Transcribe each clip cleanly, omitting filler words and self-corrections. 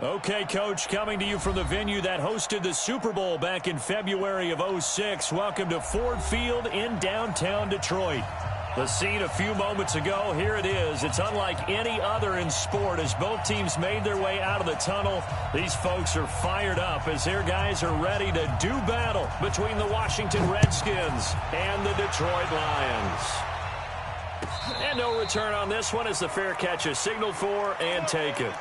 Okay, Coach, coming to you from the venue that hosted the Super Bowl back in February of '06. Welcome to Ford Field in downtown Detroit. The scene a few moments ago, here it is. It's unlike any other in sport as both teams made their way out of the tunnel. These folks are fired up as their guys are ready to do battle between the Washington Redskins and the Detroit Lions. And no return on this one as the fair catch is signaled for and taken.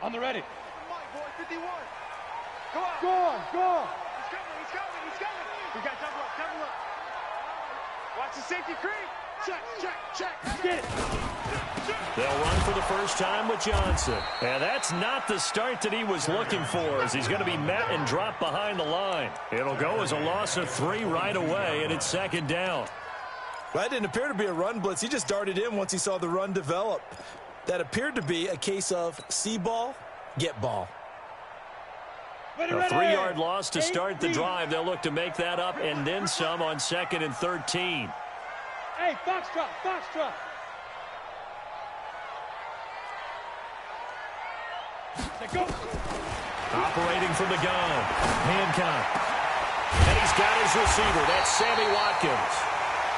On the ready. Mike, boy, 51. Go on. Go on, go on. He's coming. We got double up. Watch the safety creep. Check. Get it. They'll run for the first time with Johnson. And that's not the start that he was looking for as he's going to be met and dropped behind the line. It'll go as a loss of 3 right away, and it's second down. Well, that didn't appear to be a run blitz. He just darted in once he saw the run develop. That appeared to be a case of see ball, get ball. A 3-yard loss to start the drive. They'll look to make that up and then some on 2nd and 13. Hey, Foxtrot. Let's go. Operating from the gun, Hancock. And he's got his receiver. That's Sammy Watkins.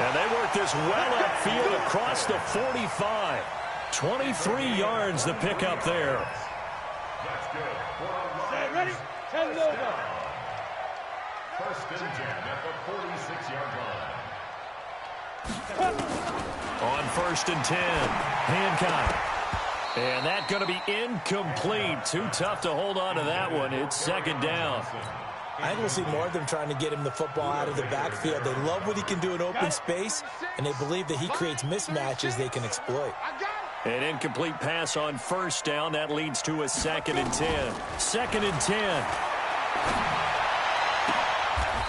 And they work this well upfield across the 45. 23 yards the pickup there. Set, ready? 10 over. First and 10 at the 46-yard line. On 1st and 10, Hancock. And that's going to be incomplete. Too tough to hold on to that one. It's second down. I think we'll see more of them trying to get him the football out of the backfield. They love what he can do in open space, and they believe that he creates mismatches they can exploit. An incomplete pass on 1st down. That leads to a 2nd and 10. 2nd and 10.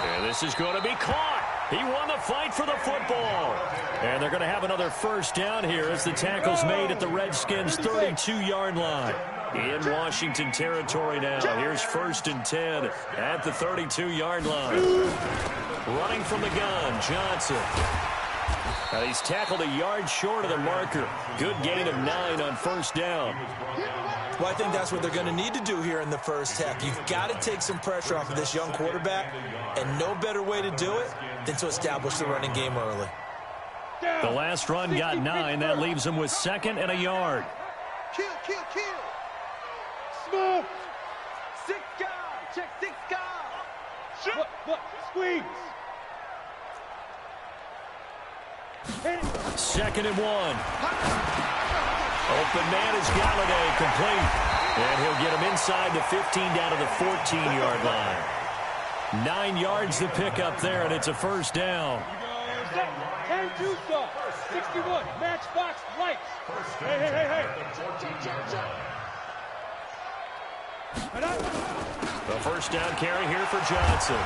And this is going to be caught. He won the fight for the football. And they're going to have another 1st down here as the tackle's made at the Redskins' 32-yard line. In Washington territory now. Here's 1st and 10 at the 32-yard line. Running from the gun, Johnson. He's tackled a yard short of the marker. Good gain of 9 on 1st down. Well, I think that's what they're going to need to do here in the first half. You've got to take some pressure off of this young quarterback, and no better way to do it than to establish the running game early. The last run got 9. That leaves him with 2nd and a yard. Kill. Smoke. 6 guys. Check 6 guys. Look. Squeeze. Hit it. 2nd and 1. Open man is Galladay, complete. And he'll get him inside the 15 down to the 14-yard line. 9 yards to pick up there, and it's a 1st down. 10-2 stop. 61. Matchbox lights. Hey. The 1st down carry here for Johnson.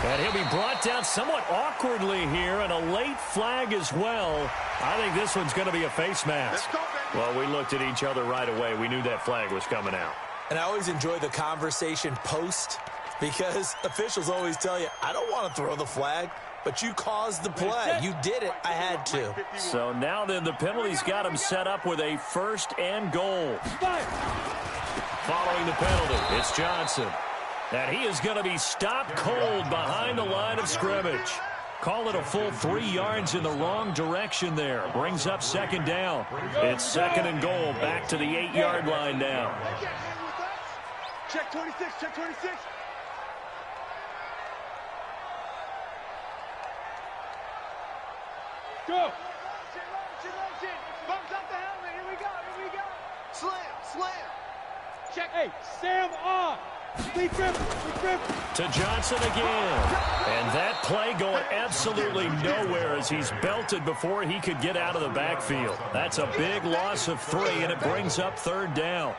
And he'll be brought down somewhat awkwardly here, and a late flag as well. I think this one's going to be a face mask. Well, we looked at each other right away. We knew that flag was coming out. And I always enjoy the conversation post because officials always tell you, I don't want to throw the flag, but you caused the play. You did it. I had to. So now then the penalty's got him set up with a 1st and goal. Following the penalty, it's Johnson. And he is going to be stopped cold behind the line of scrimmage. Call it a full 3 yards in the wrong direction there. Brings up 2nd down. It's 2nd and goal back to the 8-yard line now. Check 26. Go. Bumps up the helmet. Here we go. Slam. Check. Hey, Sam on. Sleep grip. To Johnson again. And that play going absolutely nowhere as he's belted before he could get out of the backfield. That's a big loss of 3, and it brings up 3rd down.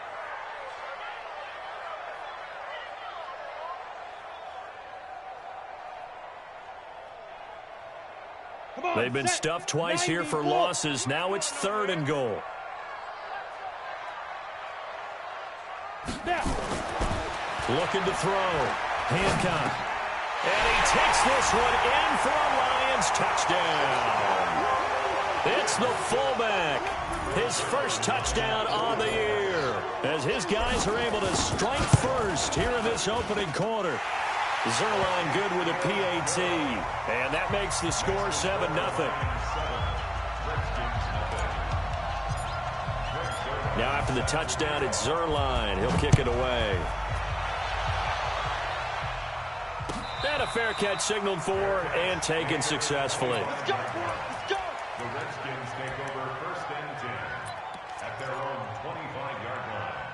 They've been stuffed twice here for losses. Now it's 3rd and goal. Looking to throw. Hancock. And he takes this one in for a Lions touchdown. It's the fullback. His first touchdown on the year, as his guys are able to strike first here in this opening quarter. Zerline good with a PAT, and that makes the score 7-0. Now after the touchdown, it's Zerline. He'll kick it away. And a fair catch signaled for and taken successfully. Let's go. Let's go. The Redskins take over 1st and 10 at their own 25-yard line.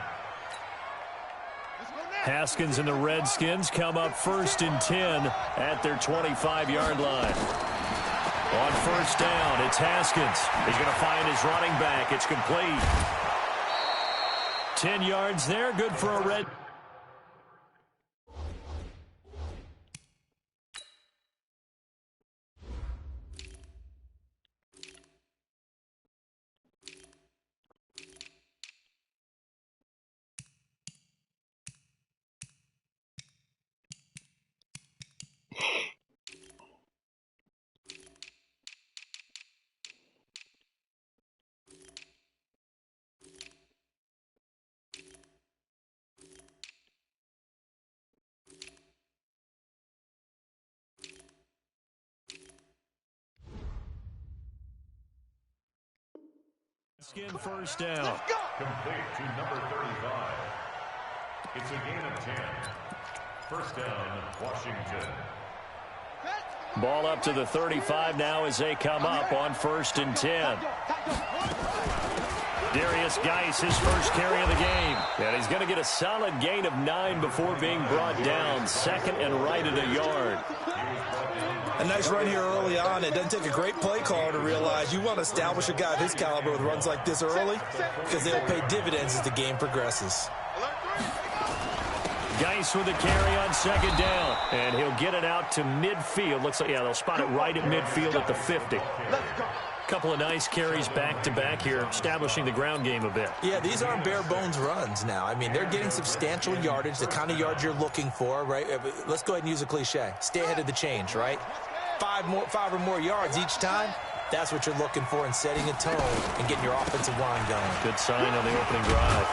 Haskins and the Redskins come up 1st and 10 at their 25-yard line. On 1st down, it's Haskins. He's going to find his running back. It's complete. 10 yards there, good for a red. Skin 1st down. Complete to number 35. It's a gain of 10. 1st down, Washington. Ball up to the 35 now as they come up on 1st and 10. Darius Geis, his first carry of the game. And he's going to get a solid gain of 9 before being brought down. 2nd and right at a yard. A nice run here early on. It doesn't take a great play caller to realize you want to establish a guy of his caliber with runs like this early, because they'll pay dividends as the game progresses. Geis with a carry on 2nd down, and he'll get it out to midfield. Looks like, yeah, they'll spot it right at midfield at the 50. Couple of nice carries back-to-back here, establishing the ground game a bit. Yeah, these aren't bare-bones runs now. I mean, they're getting substantial yardage, the kind of yards you're looking for, right? Let's go ahead and use a cliche. Stay ahead of the change, right? 5 or more yards each time. That's what you're looking for in setting a tone and getting your offensive line going. Good sign on the opening drive.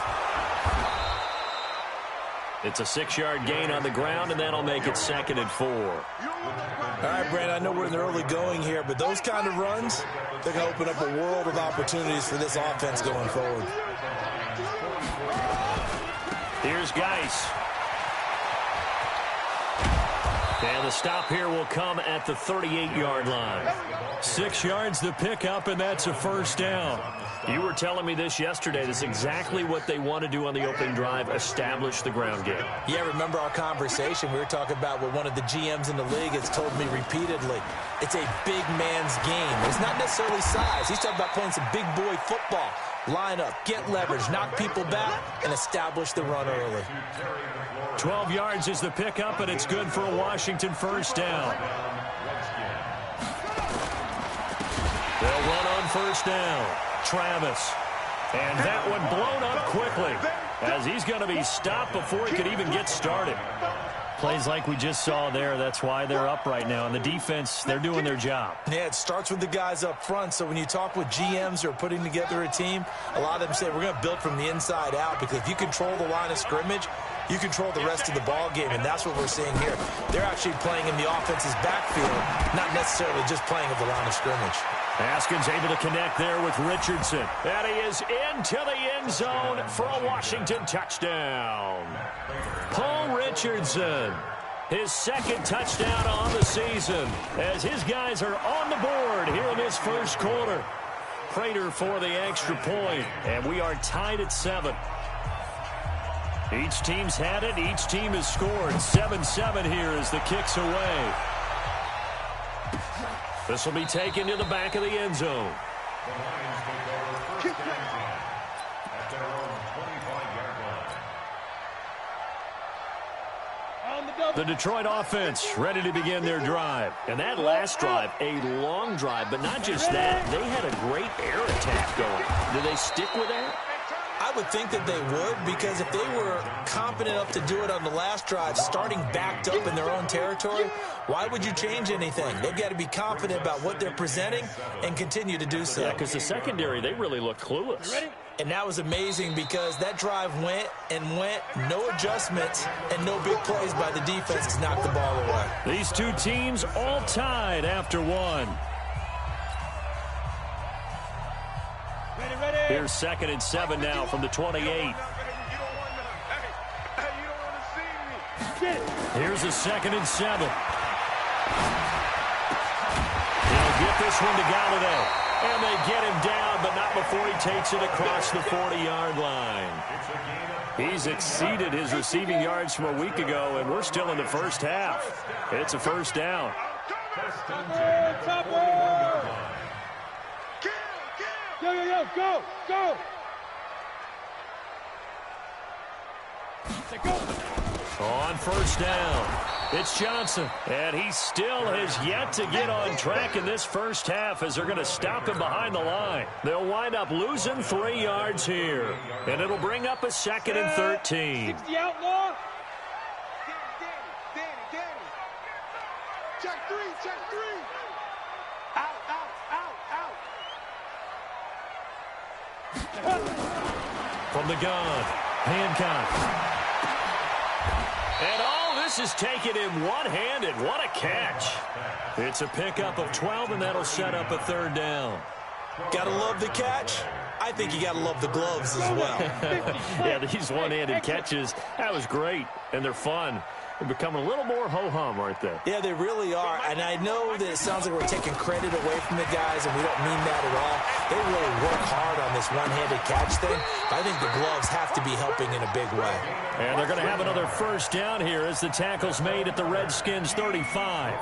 It's a 6-yard gain on the ground, and that'll make it 2nd and 4. All right, Brandon, I know we're in the early going here, but those kind of runs, they're going to open up a world of opportunities for this offense going forward. Here's Geis. And the stop here will come at the 38-yard line. 6 yards the pickup, and that's a 1st down. You were telling me this yesterday. That's exactly what they want to do on the opening drive, establish the ground game. Yeah, remember our conversation? We were talking about what one of the GMs in the league has told me repeatedly. It's a big man's game. It's not necessarily size. He's talking about playing some big boy football. Line up, get leverage, knock people back, and establish the run early. 12 yards is the pickup, and it's good for a Washington 1st down. They'll run on 1st down. Travis. And that one blown up quickly as he's going to be stopped before he could even get started. Plays like we just saw there. That's why they're up right now. And the defense, they're doing their job. Yeah, it starts with the guys up front. So when you talk with GMs who are putting together a team, a lot of them say we're going to build from the inside out, because if you control the line of scrimmage, you control the rest of the ball game, and that's what we're seeing here. They're actually playing in the offense's backfield, not necessarily just playing at the line of scrimmage. Haskins able to connect there with Richardson. And he is into the end zone for a Washington touchdown. Paul Richardson, his 2nd touchdown on the season, as his guys are on the board here in this 1st quarter. Prater for the extra point, and we are tied at 7. Each team's had it. Each team has scored. 7-7 here as the kick's away. This will be taken to the back of the end zone. The Lions take over 1st and 10 at their own 25-yard line. The Detroit offense ready to begin their drive. And that last drive, a long drive, but not just that. They had a great air attack going. Do they stick with that? I I would think that they would, because if they were competent enough to do it on the last drive, starting backed up in their own territory, why would you change anything? They've got to be confident about what they're presenting and continue to do so. Yeah, because the secondary, they really look clueless. Ready? And that was amazing because that drive went and went, no adjustments and no big plays by the defense to knock the ball away. These two teams all tied after one. Ready. Here's 2nd and 7 now from the 28. Get it. Here's a 2nd and 7. He'll get this one to Galladay. And they get him down, but not before he takes it across the 40-yard line. He's exceeded his receiving yards from a week ago, and we're still in the first half. It's a first down. Topper. Yo, go. Go. On first down, it's Johnson, and he still has yet to get on track in this first half as they're going to stop him behind the line. They'll wind up losing 3 yards here, and it'll bring up a 2nd and 13. 60 outlaw. Danny. Check three. Out. From the gun, Hancock. And all this is taken in one-handed. What a catch. It's a pickup of 12, and that'll set up a 3rd down. Gotta love the catch. I think you gotta love the gloves as well. Yeah, these one-handed catches, that was great, and they're fun. They're becoming a little more ho-hum right there. Yeah, they really are. And I know that it sounds like we're taking credit away from the guys, and we don't mean that at all. They really work hard on this one-handed catch thing. I think the gloves have to be helping in a big way. And they're going to have another first down here as the tackle's made at the Redskins' 35.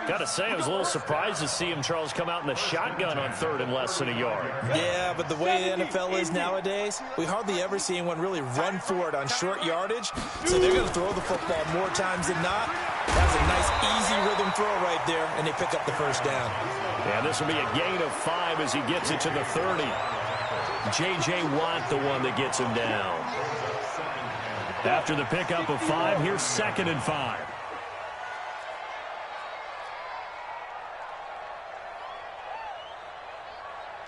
Got to say, I was a little surprised to see him, Charles, come out in the shotgun on 3rd and less than a yard. Yeah, but the way the NFL is nowadays, we hardly ever see anyone really run for it on short yardage. So they're going to throw the football more times than not. That was a nice, easy rhythm throw right there, and they pick up the first down. Yeah, this will be a gain of 5 as he gets it to the 30. J.J. Watt, the one that gets him down. After the pickup of 5, here's 2nd and 5.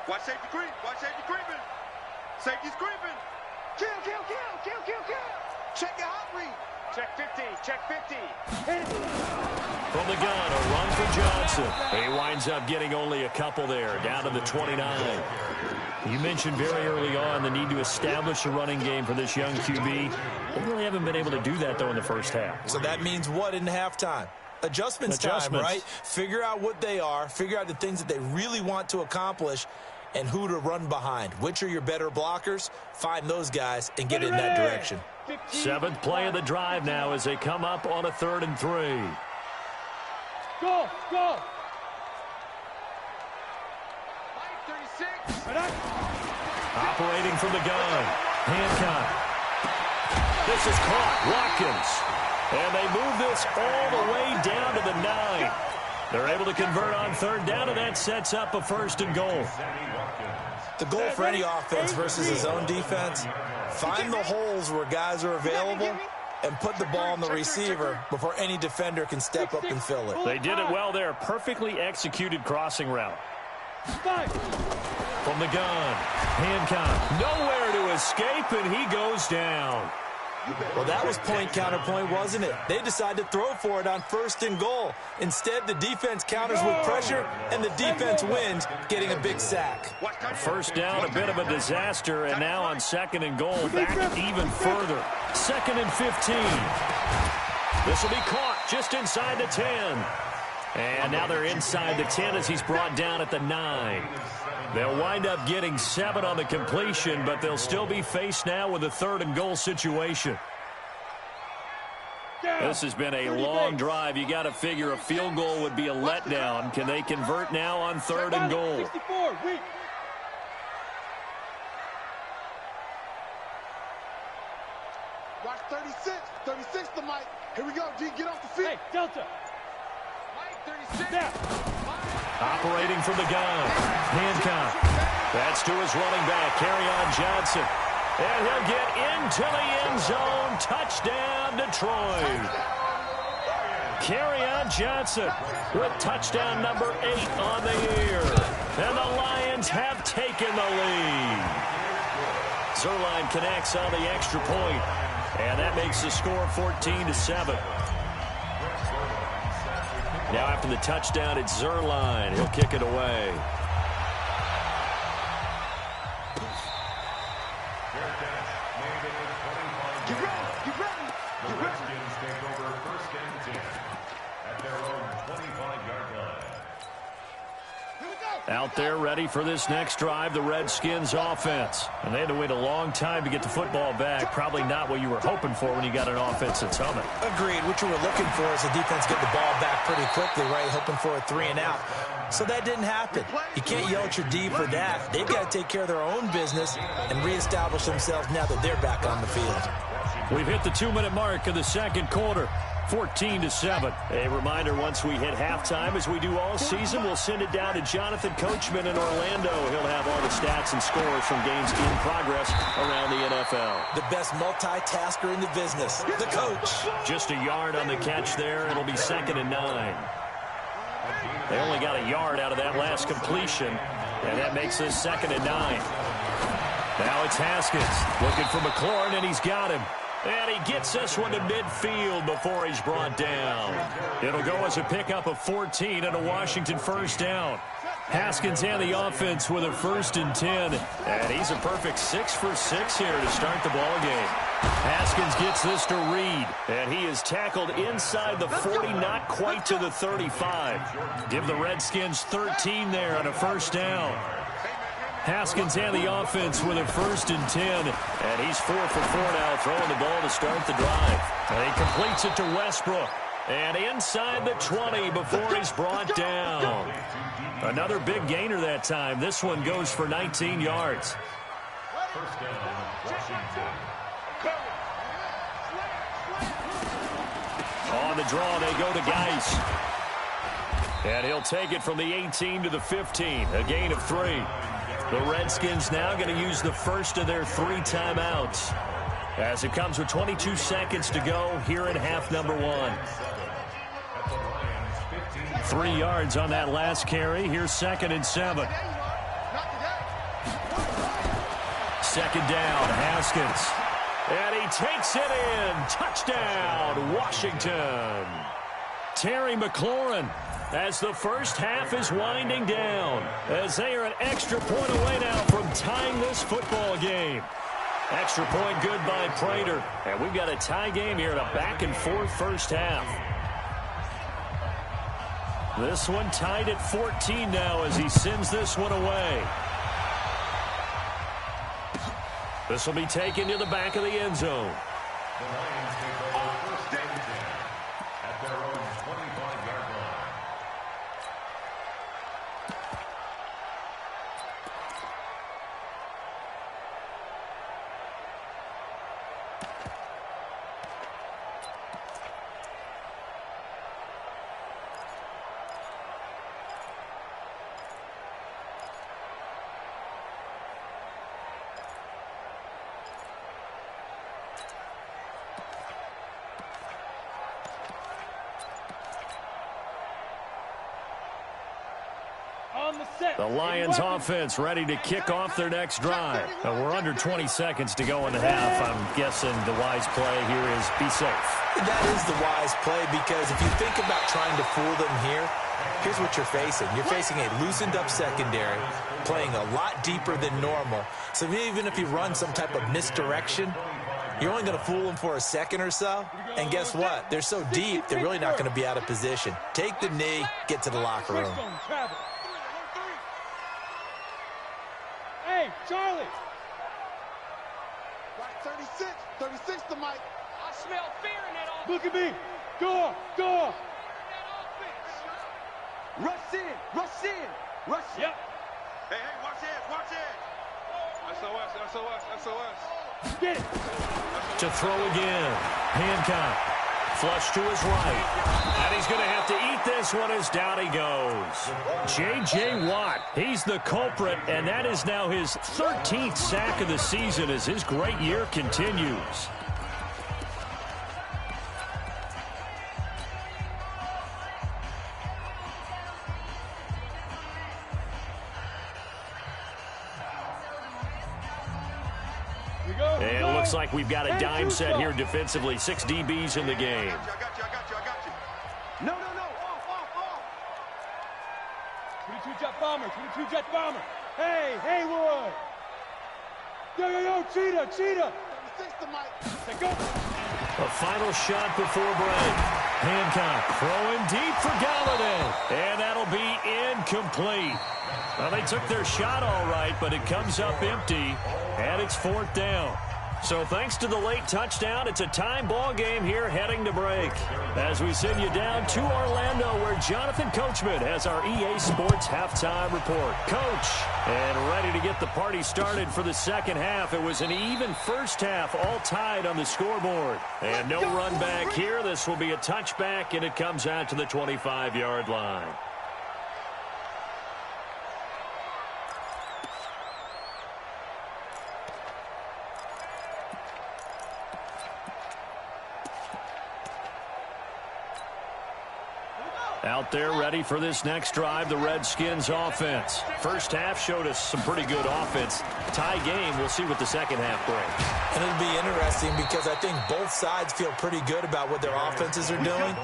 Watch safety creeping. Safety's creeping. Kill. Check your hot read. Check 50. From the gun, a run for Johnson. He winds up getting only a couple there, down to the 29. You mentioned very early on the need to establish a running game for this young QB. They really haven't been able to do that, though, in the first half. So that means what in halftime? Adjustments time, right? Figure out what they are. Figure out the things that they really want to accomplish and who to run behind. Which are your better blockers? Find those guys and get in that direction. 7th play of the drive now as they come up on a 3rd and 3. Go. 36. Operating from the gun, Hancock. This is caught, Watkins. And they move this all the way down to the 9. They're able to convert on 3rd down, and that sets up a 1st and goal. The goal for any offense versus his own defense, find the holes where guys are available and put the ball on the receiver before any defender can step up and fill it. They did it well there. Perfectly executed crossing route. From the gun, Hancock. Nowhere to escape, and he goes down. Well, that was point counterpoint, wasn't it? They decided to throw for it on 1st and goal. Instead, the defense counters with pressure, and the defense wins, getting a big sack. First down, a bit of a disaster, and now on 2nd and goal, back even further. 2nd and 15. This will be caught just inside the 10. And now they're inside the 10 as he's brought down at the 9. They'll wind up getting 7 on the completion, but they'll still be faced now with a 3rd and goal situation. This has been a long drive. You got to figure a field goal would be a letdown. Can they convert now on 3rd and goal? 64, weak. Watch 36. 36 to Mike. Here we go, G. Get off the field. Hey, Delta. Mike, 36. Snap. Operating from the gun, Hancock. That's to his running back, Kerryon Johnson. And he'll get into the end zone. Touchdown, Detroit. Kerryon Johnson with touchdown number 8 on the year. And the Lions have taken the lead. Zuerlein connects on the extra point, and that makes the score 14-7. Now after the touchdown, it's Zuerlein. He'll kick it away. Out there ready for this next drive, the Redskins offense. And they had to wait a long time to get the football back. Probably not what you were hoping for when you got an offense that's humming. Agreed. What you were looking for is the defense get the ball back pretty quickly, right? Hoping for a 3 and out. So that didn't happen. You can't yell at your D for that. They've got to take care of their own business and reestablish themselves now that they're back on the field. We've hit the 2-minute mark of the second quarter. 14-7. A reminder, once we hit halftime, as we do all season, we'll send it down to Jonathan Coachman in Orlando. He'll have all the stats and scores from games in progress around the NFL. The best multitasker in the business, the coach. Just a yard on the catch there. It'll be 2nd and 9. They only got a yard out of that last completion, and that makes this 2nd and 9. Now it's Haskins looking for McLaurin, and he's got him. And he gets this one to midfield before he's brought down. It'll go as a pickup of 14 and a Washington first down. Haskins and the offense with a 1st and 10. And he's a perfect 6 for 6 here to start the ball game. Haskins gets this to Reed. And he is tackled inside the 40, not quite to the 35. Give the Redskins 13 there on a first down. Haskins and the offense with a 1st and 10. And he's 4 for 4 now, throwing the ball to start the drive. And he completes it to Westbrook. And inside the 20 before he's brought down. Another big gainer that time. This one goes for 19 yards. First down, Washington. On the draw, they go to Geis. And he'll take it from the 18 to the 15. A gain of 3. The Redskins now going to use the first of their 3 timeouts as it comes with 22 seconds to go here in half number 1. 3 yards on that last carry. Here's 2nd and 7. 2nd down, Haskins. And he takes it in. Touchdown, Washington. Terry McLaurin, as the first half is winding down, as they are an extra point away now from tying this football game. Extra point good by Prater. And we've got a tie game here in a back-and-forth first half. This one tied at 14 now as he sends this one away. This will be taken to the back of the end zone. The Lions take over first and 10 at their own 25-yard line. The Lions offense ready to kick off their next drive. Now we're under 20 seconds to go in the half. I'm guessing the wise play here is be safe. That is the wise play, because if you think about trying to fool them here, here's what you're facing. You're facing a loosened up secondary, playing a lot deeper than normal. So even if you run some type of misdirection, you're only going to fool them for a second or so. And guess what? They're so deep, they're really not going to be out of position. Take the knee, get to the locker room. Hey, Charlie. 36 to Mike. I smell fear in that offense. Look at me. Go on. Rush in. Yep. Hey, watch it. Get it. To throw again. Hancock flush to his right. And he's going to have to eat this one as down he goes. J.J. Watt, he's the culprit, and that is now his 13th sack of the season as his great year continues. And it looks like we've got a dime set here defensively. 6 DBs in the game. I got you. No. Off. 22 jet bomber. Hey, Haywood. Yo, cheetah. Go. A final shot before break. Hancock throwing deep for Galladay. And that'll be incomplete. Well, they took their shot all right, but it comes up empty, and it's 4th down. So thanks to the late touchdown, it's a time ball game here heading to break. As we send you down to Orlando, where Jonathan Coachman has our EA Sports halftime report. Coach, and ready to get the party started for the second half. It was an even first half, all tied on the scoreboard. And no run back here. This will be a touchback, and it comes out to the 25-yard line. Out there ready for this next drive, the Redskins offense. First half showed us some pretty good offense. Tie game, we'll see what the second half brings. And it'll be interesting because I think both sides feel pretty good about what their offenses are doing.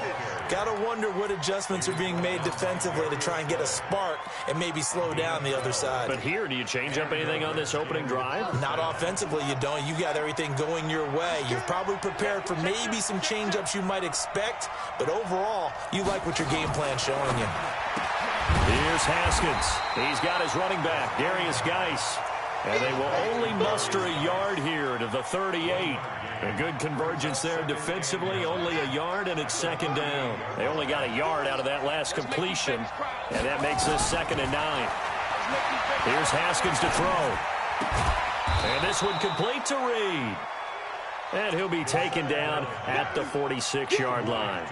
Got to wonder what adjustments are being made defensively to try and get a spark and maybe slow down the other side. But here, do you change up anything on this opening drive? Not offensively, you don't. You got everything going your way. You're probably prepared for maybe some change-ups you might expect, but overall, you like what your game plan showing you. Here's Haskins. He's got his running back, Darius Geis. And they will only muster a yard here to the 38. A good convergence there defensively, only a yard, and it's 2nd down. They only got a yard out of that last completion, and that makes this 2nd and 9. Here's Haskins to throw. And this one complete to Reed. And he'll be taken down at the 46-yard line.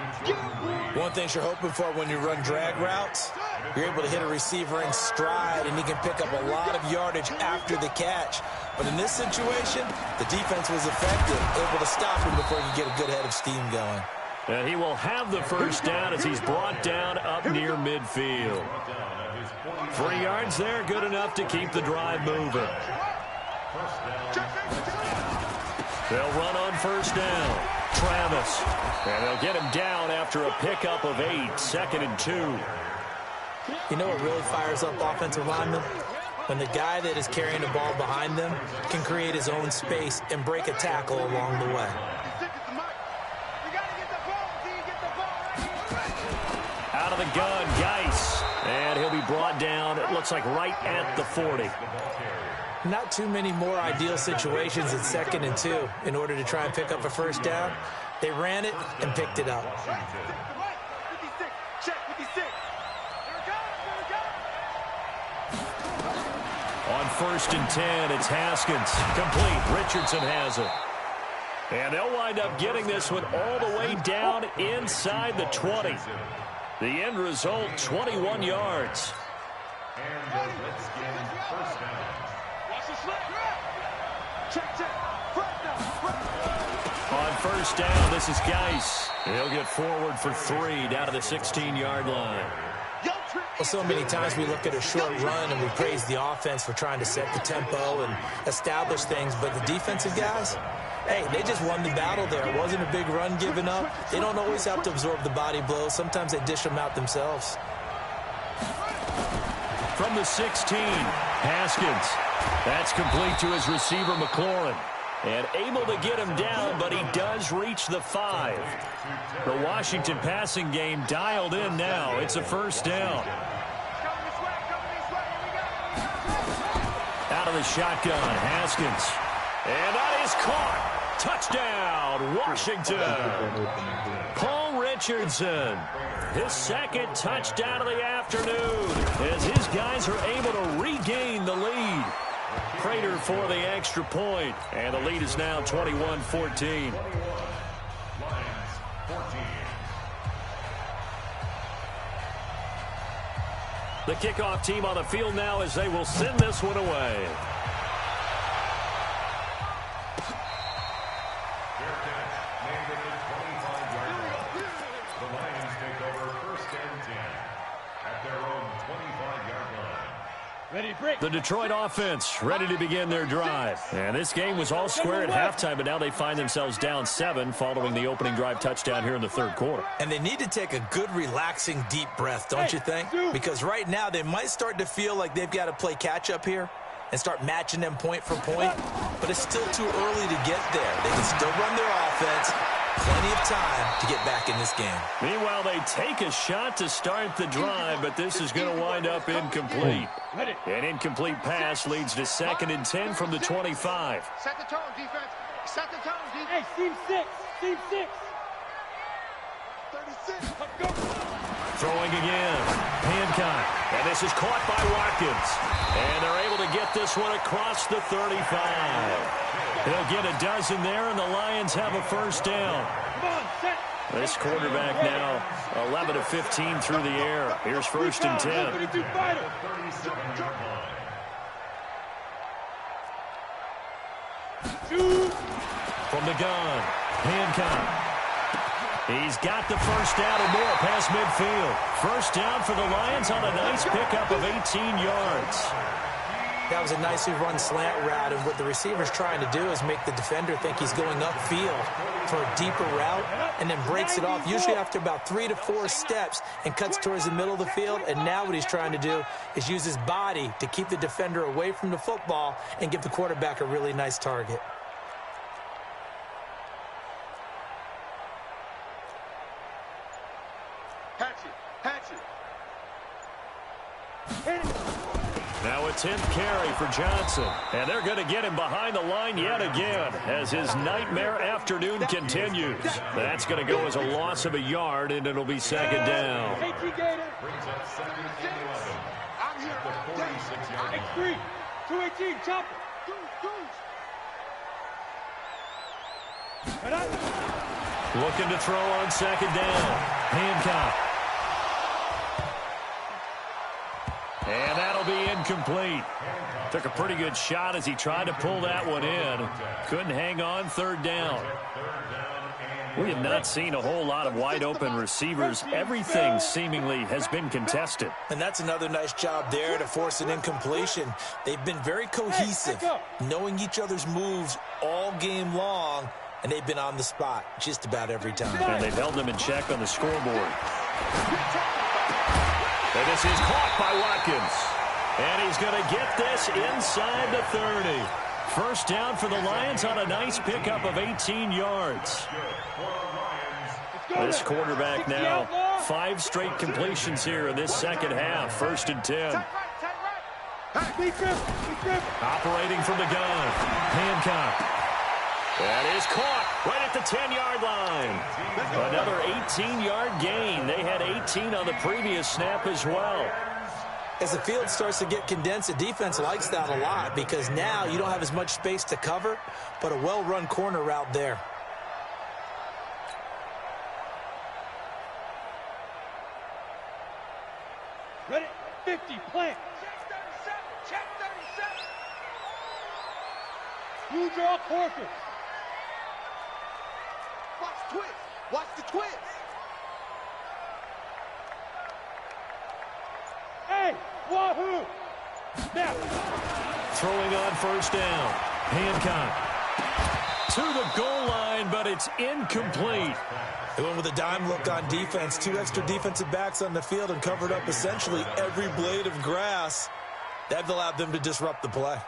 One thing you're hoping for when you run drag routes, you're able to hit a receiver in stride, and he can pick up a lot of yardage after the catch. But in this situation, the defense was effective, able to stop him before he could get a good head of steam going. And he will have the first down as he's brought down up near midfield. 3 yards there, good enough to keep the drive moving. They'll run on first down. Travis. And they'll get him down after a pickup of 8, 2nd and 2. You know what really fires up offensive linemen? When the guy that is carrying the ball behind them can create his own space and break a tackle along the way. Out of the gun, Geis. And he'll be brought down, it looks like right at the 40. Not too many more ideal situations at 2nd and 2 in order to try and pick up a first down. They ran it and picked it up. On 1st and 10, it's Haskins. Complete. Richardson has it. And they'll wind up getting this one all the way down inside the 20. The end result, 21 yards. And the Redskins first down. On 1st down, this is Geis. He'll get forward for 3 down to the 16-yard line. Well, so many times we look at a short run and we praise the offense for trying to set the tempo and establish things, but the defensive guys, hey, they just won the battle there. It wasn't a big run given up. They don't always have to absorb the body blows. Sometimes they dish them out themselves. From the 16, Haskins. That's complete to his receiver, McLaurin. And able to get him down, but he does reach the 5. The Washington passing game dialed in now. It's a first down. Out of the shotgun, Haskins. And that is caught. Touchdown, Washington. Paul Richardson. His 2nd touchdown of the afternoon as his guys are able to regain the lead. Prater for the extra point, and the lead is now 21-14. Lions 14. The kickoff team on the field now as they will send this one away. Fair catch made at the 25-yard line. The Lions take over 1st and 10 at their own 25-yard line. Ready, break. The Detroit offense ready to begin their drive. And this game was all square at halftime, but now they find themselves down 7 following the opening drive touchdown here in the third quarter. And they need to take a good, relaxing, deep breath, don't you think? Because right now they might start to feel like they've got to play catch-up here and start matching them point for point. But it's still too early to get there. They can still run their offense. Plenty of time to get back in this game. Meanwhile, they take a shot to start the drive, but this is going to wind up incomplete. An incomplete pass leads to 2nd and 10 from the 25. Set the tone, defense. Set the tone, defense. Hey, team 6. Team 6. 36. Go. Throwing again. Hancock. And this is caught by Watkins. And they're able to get this one across the 35. They'll get a dozen there, and the Lions have a first down. Come on, set. This quarterback now 11 of 15 through the air. Here's 1st and 10. 37-yard Two. From the gun, Hancock. He's got the first down and more past midfield. First down for the Lions on a nice pickup of 18 yards. That was a nicely run slant route, and what the receiver's trying to do is make the defender think he's going upfield for a deeper route, and then breaks it off, usually after about 3 to 4 steps, and cuts towards the middle of the field. And now what he's trying to do is use his body to keep the defender away from the football and give the quarterback a really nice target. Hatch it. Now a 10th carry for Johnson. And they're going to get him behind the line yet again as his nightmare afternoon continues. That's going to go as a loss of a yard, and it'll be 2nd down. Brings up 2nd and 11 I'm here. at the 46-yard line. X3. 218. Chop it. Looking to throw on 2nd down. Hancock. And that'll be incomplete. Took a pretty good shot as he tried to pull that one in. Couldn't hang on. 3rd down. We have not seen a whole lot of wide-open receivers. Everything seemingly has been contested. And that's another nice job there to force an incompletion. They've been very cohesive, knowing each other's moves all game long, and they've been on the spot just about every time. And they've held them in check on the scoreboard. And this is caught by Watkins. And he's going to get this inside the 30. First down for the Lions on a nice pickup of 18 yards. This quarterback now 5 straight completions here in this second half. 1st and 10. Operating from the gun. Hancock. That is caught right at the 10-yard line. Another 18-yard gain. They had 18 on the previous snap as well. As the field starts to get condensed, the defense likes that a lot because now you don't have as much space to cover, but a well-run corner route there. Ready? 50. Plant. Check 37. You draw courses. Watch the twist. Watch the twist. Hey, wahoo! Now. Throwing on 1st down. Hancock to the goal line, but it's incomplete. They went with a dime look on defense. 2 extra defensive backs on the field and covered up essentially every blade of grass. That allowed them to disrupt the play.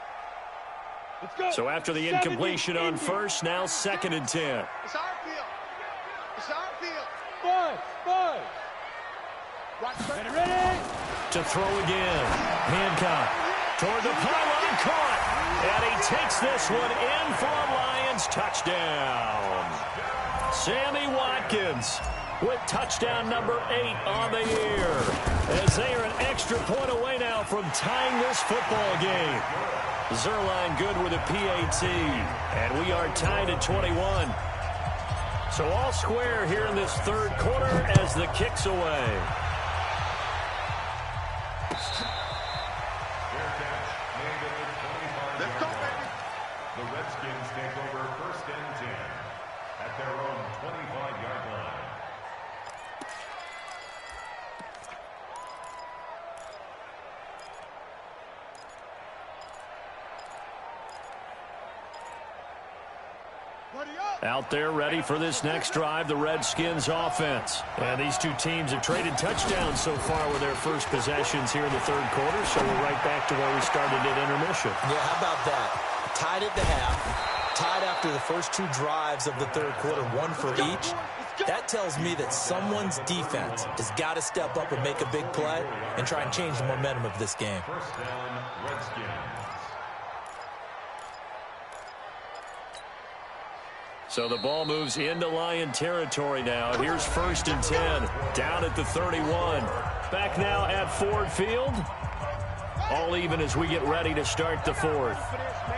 Let's go. So after the incompletion on 1st, now 2nd and 10. It's our field. It's our field. Buzz. Watch the Ready? To throw again. Hancock toward the pylon, caught. And he takes this one in for a Lions touchdown. Sammy Watkins with touchdown number 8 on the year. As they are an extra point away now from tying this football game. Zerline good with a PAT. And we are tied at 21. So all square here in this third quarter as the kick's away. Fair catch made at the 25-yard line. The Redskins take over 1st and 10 at their own 25-yard line. Out there ready for this next drive, the Redskins offense. And these two teams have traded touchdowns so far with their first possessions here in the third quarter, so we're right back to where we started at intermission. Yeah, how about that? Tied at the half, tied after the first two drives of the third quarter, one for each. That tells me that someone's defense has got to step up and make a big play and try and change the momentum of this game. First down, Redskins. So the ball moves into Lion territory now. Here's 1st and 10, down at the 31. Back now at Ford Field. All even as we get ready to start the fourth.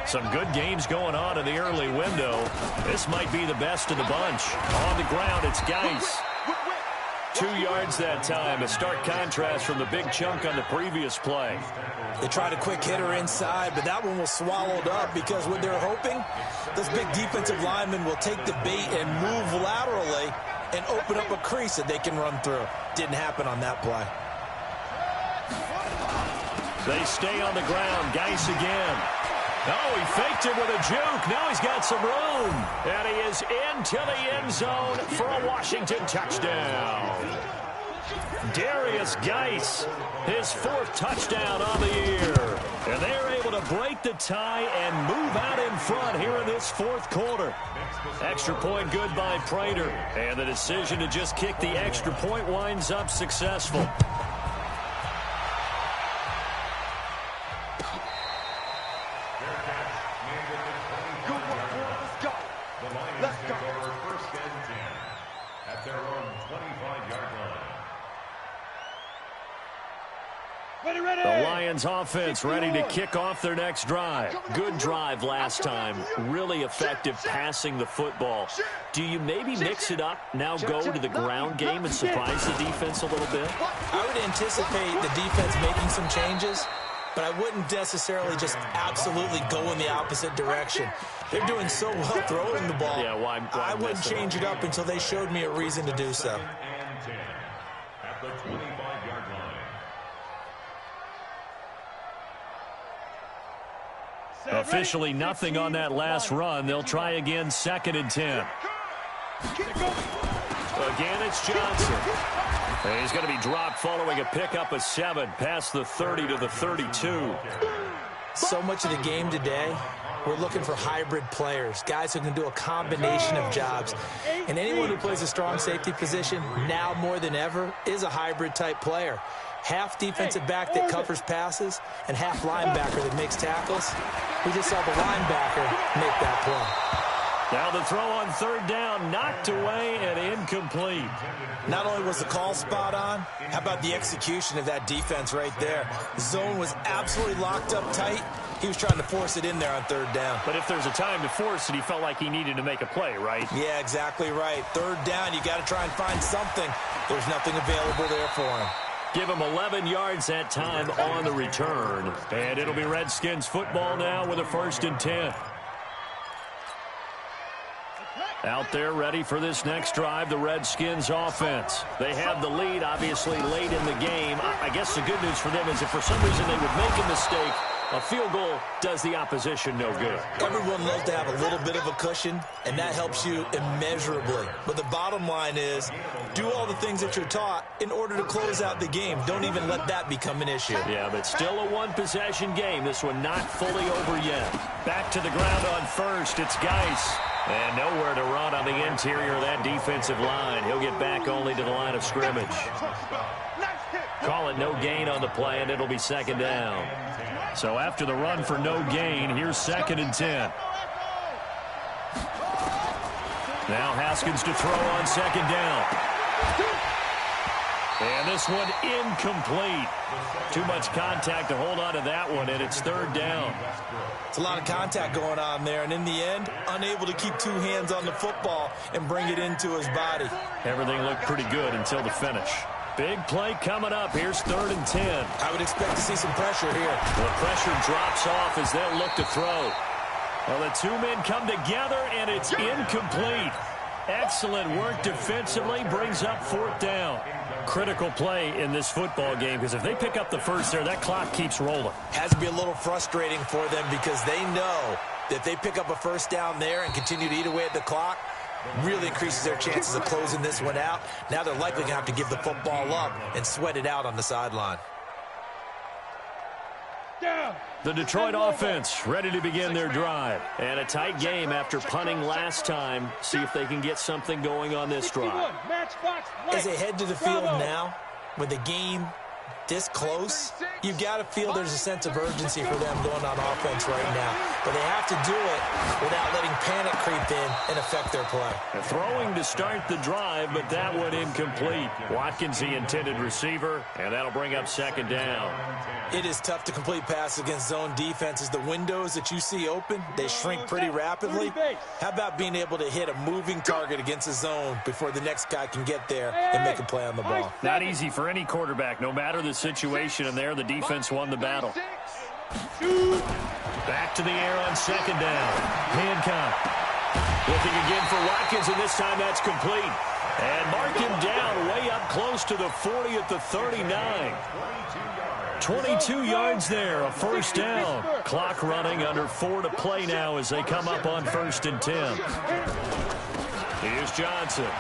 Some good games going on in the early window. This might be the best of the bunch. On the ground, it's Geis. 2 yards that time, a stark contrast from the big chunk on the previous play. They tried a quick hitter inside, but that one was swallowed up because what they're hoping, those big defensive linemen will take the bait and move laterally and open up a crease that they can run through. Didn't happen on that play. They stay on the ground. Geis again. Oh, he faked it with a juke. Now he's got some room. And he is into the end zone for a Washington touchdown. Darius Geis, his 4th touchdown on the year. And they're able to break the tie and move out in front here in this fourth quarter. Extra point good by Prater. And the decision to just kick the extra point winds up successful. The Lions offense ready to kick off their next drive. Good drive last time. Really effective passing the football. Do you maybe mix it up, now go to the ground game and surprise the defense a little bit? I would anticipate the defense making some changes, but I wouldn't necessarily just absolutely go in the opposite direction. They're doing so well throwing the ball. Yeah, why I wouldn't change it up until they showed me a reason to do so. And 10 at the 25-yard line. Officially nothing on that last run. They'll try again, 2nd and 10. Again, it's Johnson. And he's going to be dropped following a pickup of 7 past the 30 to the 32. So much of the game today, we're looking for hybrid players, guys who can do a combination of jobs. And anyone who plays a strong safety position, now more than ever, is a hybrid type player. Half defensive back that covers passes and half linebacker that makes tackles. We just saw the linebacker make that play. Now the throw on 3rd down, knocked away and incomplete. Not only was the call spot on, how about the execution of that defense right there? The zone was absolutely locked up tight. He was trying to force it in there on 3rd down. But if there's a time to force it, he felt like he needed to make a play, right? Yeah, exactly right. 3rd down, you got to try and find something. There's nothing available there for him. Give him 11 yards that time on the return. And it'll be Redskins football now with a 1st and 10. Out there ready for this next drive, the Redskins offense. They have the lead, obviously, late in the game. I guess the good news for them is if for some reason they would make a mistake, a field goal does the opposition no good. Everyone loves to have a little bit of a cushion, and that helps you immeasurably. But the bottom line is, do all the things that you're taught in order to close out the game. Don't even let that become an issue. Yeah, but still a one-possession game. This one not fully over yet. Back to the ground on 1st. It's Geis. And nowhere to run on the interior of that defensive line. He'll get back only to the line of scrimmage. Call it no gain on the play, and it'll be 2nd down. So after the run for no gain, here's 2nd and 10. Now Haskins to throw on 2nd down. And this one incomplete. Too much contact to hold on to that one, and it's 3rd down. It's a lot of contact going on there, and in the end, unable to keep 2 hands on the football and bring it into his body. Everything looked pretty good until the finish. Big play coming up. Here's 3rd and 10. I would expect to see some pressure here. The pressure drops off as they'll look to throw. Well, the two men come together, and it's incomplete. Excellent work defensively, brings up 4th down. Critical play in this football game, because if they pick up the first there, that clock keeps rolling. Has to be a little frustrating for them because they know that if they pick up a first down there and continue to eat away at the clock, really increases their chances of closing this one out. Now they're likely going to have to give the football up and sweat it out on the sideline. The Detroit offense ready to begin their drive. And a tight game after punting last time. See if they can get something going on this drive. As they head to the field now, with the game this close, you've got to feel there's a sense of urgency for them going on offense right now. But they have to do it without letting panic creep in and affect their play. Throwing to start the drive, but that one incomplete. Watkins, the intended receiver, and that'll bring up 2nd down. It is tough to complete passes against zone defenses. The windows that you see open, they shrink pretty rapidly. How about being able to hit a moving target against a zone before the next guy can get there and make a play on the ball? Not easy for any quarterback, no matter the situation, and there the defense won the battle. Back to the air on 2nd down. Hancock looking again for Watkins, and this time that's complete. And mark him down way up close to the 40 at the 39. 22 yards there, a 1st down. Clock running, under 4 to play now as they come up on 1st and 10. Here's Johnson.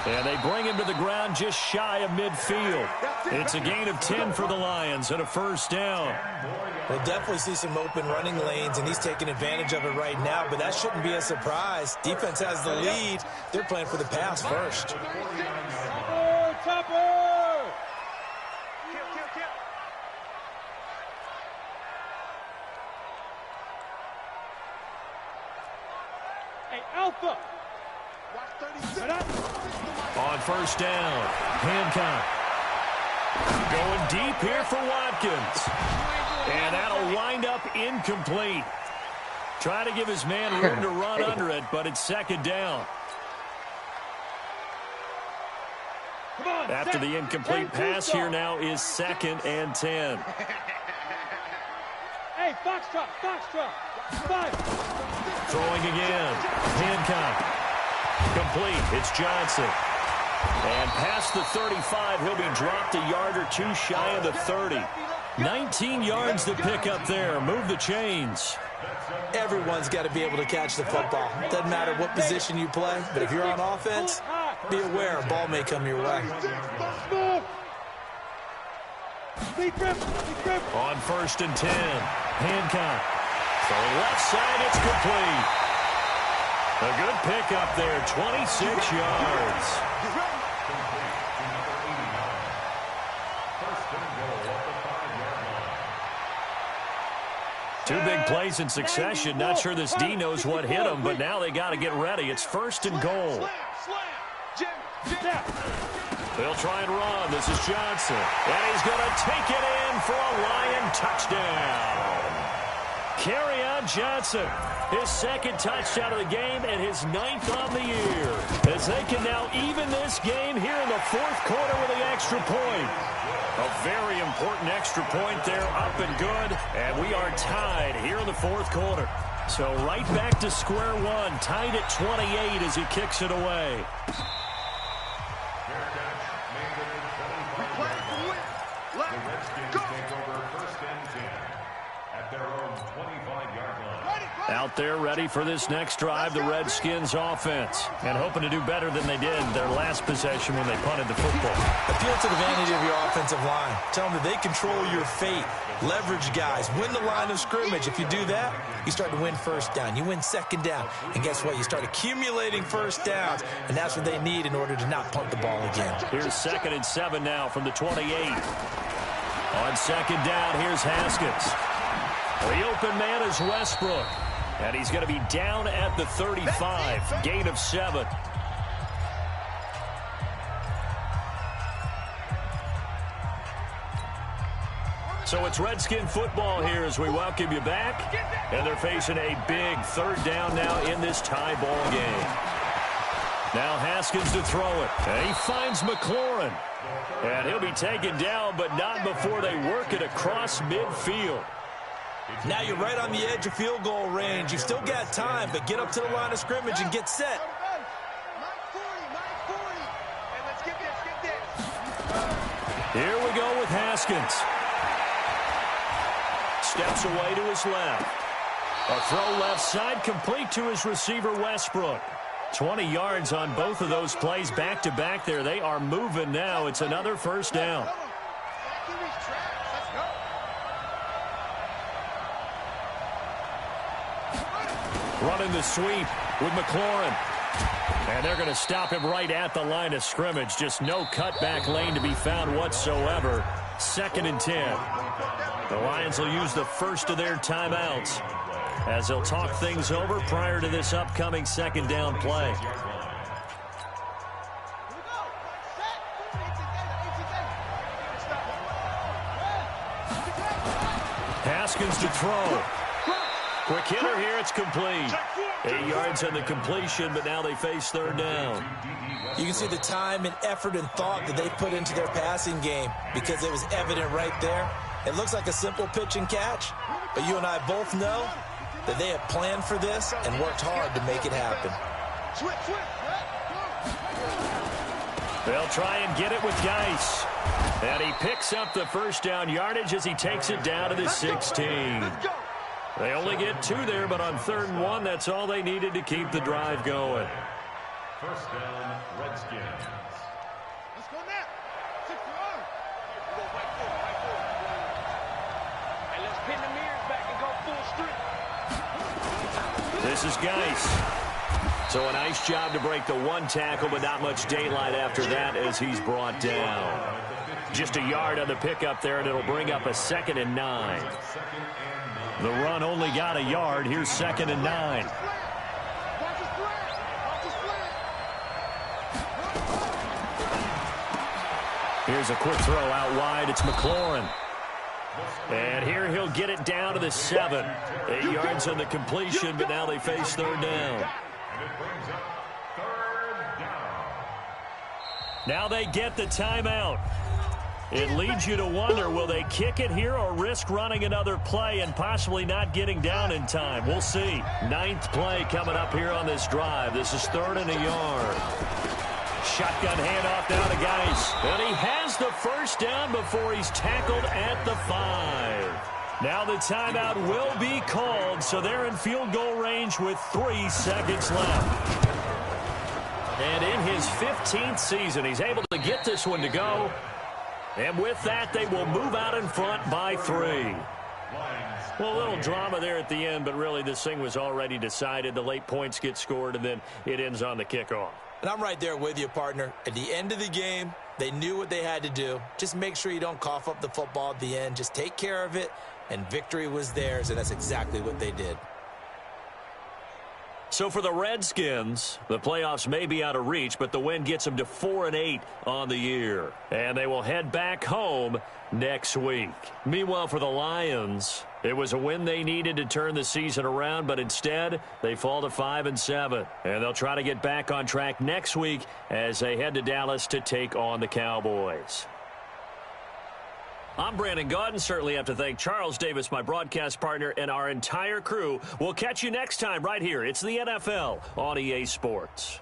And they bring him to the ground just shy of midfield. It's a gain of 10 for the Lions and a 1st down. We'll definitely see some open running lanes, and he's taking advantage of it right now, but that shouldn't be a surprise. Defense has the lead. They're playing for the pass first. Hey, Alpha! On 1st down, Hancock going deep here for Watkins. And that'll wind up incomplete. Trying to give his man room to run under it, but it's 2nd down. After the incomplete pass, here now is 2nd and 10. Hey, Foxtrot, Foxtrot. 5. Throwing again. Hancock. Complete. It's Johnson. And past the 35, he'll be dropped a yard or 2 shy of the 30. 19 yards to pick up there. Move the chains. Everyone's got to be able to catch the football. Doesn't matter what position you play, but if you're on offense, be aware a ball may come your way. On 1st and 10, Hancock. Throwing left side, it's complete. A good pickup there, 26 yards. Two big plays in succession. Not sure this D knows what hit him, but now they got to get ready. It's 1st and goal. They'll try and run. This is Johnson. And he's going to take it in for a Lion touchdown. Kerryon Johnson, his 2nd touchdown of the game and his 9th on the year. As they can now even this game here in the 4th quarter with the extra point. A very important extra point there, up and good. And we are tied here in the 4th quarter. So right back to square one, tied at 28 as he kicks it away. Out there ready for this next drive, the Redskins offense. And hoping to do better than they did their last possession when they punted the football. Appeal to the vanity of your offensive line. Tell them that they control your fate. Leverage guys. Win the line of scrimmage. If you do that, you start to win 1st down. You win 2nd down. And guess what? You start accumulating 1st downs. And that's what they need in order to not punt the ball again. Here's 2nd and 7 now from the 28. On 2nd down, here's Haskins. The open man is Westbrook. And he's going to be down at the 35. Gain of 7. So it's Redskin football here as we welcome you back. And they're facing a big 3rd down now in this tie ball game. Now Haskins to throw it. And he finds McLaurin. And he'll be taken down, but not before they work it across midfield. Now you're right on the edge of field goal range. You've still got time, but get up to the line of scrimmage and get set. Here we go with Haskins. Steps away to his left. A throw left side complete to his receiver Westbrook. 20 yards on both of those plays back-to-back there. They are moving now. It's another first down. Running the sweep with McLaurin. And they're going to stop him right at the line of scrimmage. Just no cutback lane to be found whatsoever. 2nd and 10. The Lions will use the first of their timeouts as they'll talk things over prior to this upcoming 2nd down play. Haskins to throw. Quick hitter here, it's complete. 8 yards on the completion, but now they face 3rd down. You can see the time and effort and thought that they put into their passing game because it was evident right there. It looks like a simple pitch and catch, but you and I both know that they have planned for this and worked hard to make it happen. They'll try and get it with Geis. And he picks up the first down yardage as he takes it down to the 16. They only get 2 there, but on 3rd and 1, that's all they needed to keep the drive going. First down, Redskins. Let's go now. 6-1. Hey, let's pin the mirrors back and go full street. This is Geis. So a nice job to break the 1 tackle, but not much daylight after that as he's brought down. Just a yard on the pickup there, and it'll bring up a 2nd and 9. The run only got a yard. Here's 2nd and 9. Here's a quick throw out wide. It's McLaurin. And here he'll get it down to the 7. 8 yards on the completion, but now they face 3rd down. And it brings up 3rd down. Now they get the timeout. It leads you to wonder, will they kick it here or risk running another play and possibly not getting down in time? We'll see. 9th play coming up here on this drive. This is 3rd and a yard. Shotgun handoff now to Geis. And he has the first down before he's tackled at the 5. Now the timeout will be called, so they're in field goal range with 3 seconds left. And in his 15th season, he's able to get this one to go. And with that, they will move out in front by 3. Well, a little drama there at the end, but really this thing was already decided. The late points get scored, and then it ends on the kickoff. And I'm right there with you, partner. At the end of the game, they knew what they had to do. Just make sure you don't cough up the football at the end. Just take care of it, and victory was theirs, and that's exactly what they did. So for the Redskins, the playoffs may be out of reach, but the win gets them to 4-8 on the year. And they will head back home next week. Meanwhile, for the Lions, it was a win they needed to turn the season around, but instead they fall to 5-7. And they'll try to get back on track next week as they head to Dallas to take on the Cowboys. I'm Brandon Gaudin. Certainly have to thank Charles Davis, my broadcast partner, and our entire crew. We'll catch you next time right here. It's the NFL on EA Sports.